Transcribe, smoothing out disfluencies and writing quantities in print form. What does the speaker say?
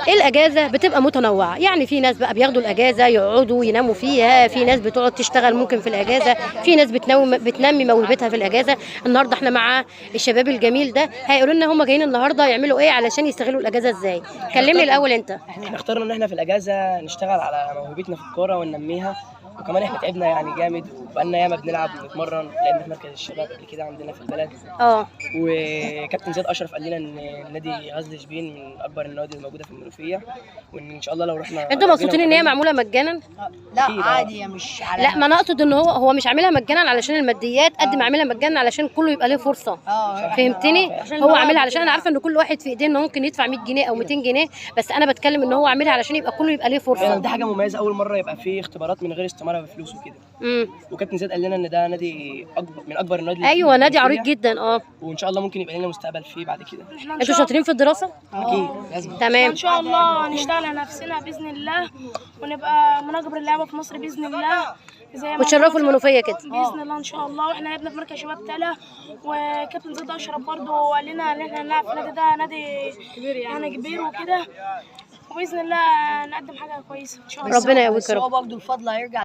الاجازه بتبقى متنوعه، يعني في ناس بقى بياخدوا الاجازه يقعدوا يناموا فيها، في ناس بتقعد تشتغل ممكن في الاجازه، في ناس بتنمي موهبتها في الاجازه. النهارده احنا مع الشباب الجميل ده هيقولوا لنا هم جايين النهارده يعملوا ايه علشان يستغلوا الاجازه ازاي. كلمني الاول انت. احنا اخترنا ان احنا في الاجازه نشتغل على موهبتنا في الكوره وننميها، وكمان احنا تعبنا يعني جامد وبقالنا ياما بنلعب ونتمرن، لان في مركز الشباب قبل كده عندنا في البلد. وكابتن زياد اشرف قال لنا ان نادي غزل شبين من اكبر النوادي الموجوده في المنوفيه، وان شاء الله لو رحنا. انتوا مبسوطين ان هي معموله مجانا؟ لا عادي، مش على لا، ما انا اقصد ان هو مش عاملها مجانا علشان الماديات قد ما عاملها مجانا علشان كله يبقى له فرصه. فهمتني؟ هو عاملها علشان انا عارفه ان كل واحد في ايديه انه ممكن يدفع 100 جنيه او 200 جنيه، بس انا بتكلم ان هو عاملها علشان يبقى كله يبقى له فرصه. دي حاجه مميزه، اول مره يبقى في اختبارات من غير استماره بفلوس وكده. وكابتن زياد قال لنا ان ده نادي من اكبر النوادي. ايوه، نادي عريق جدا. وان شاء الله ممكن يبقى لنا مستقبل فيه بعد كده. انتوا شاطرين في الدراسه؟ اكيد لازم. تمام، ان شاء الله نشتغل على نفسنا باذن الله، ونبقى من اكبر اللعيبه في مصر باذن الله، زي ما وتشرفوا المنوفيه كده باذن الله ان شاء الله. واحنا لعبنا في مركز شباب تلا، وكابتن زياد اشرف برضه قال لنا ان احنا هنلعب في النادي ده، نادي كبير يعني كبير وكده، وباذن الله نقدم حاجه كويسه ان شاء الله. ربنا يقويك يا رب. هو برضه الفضل هيرجع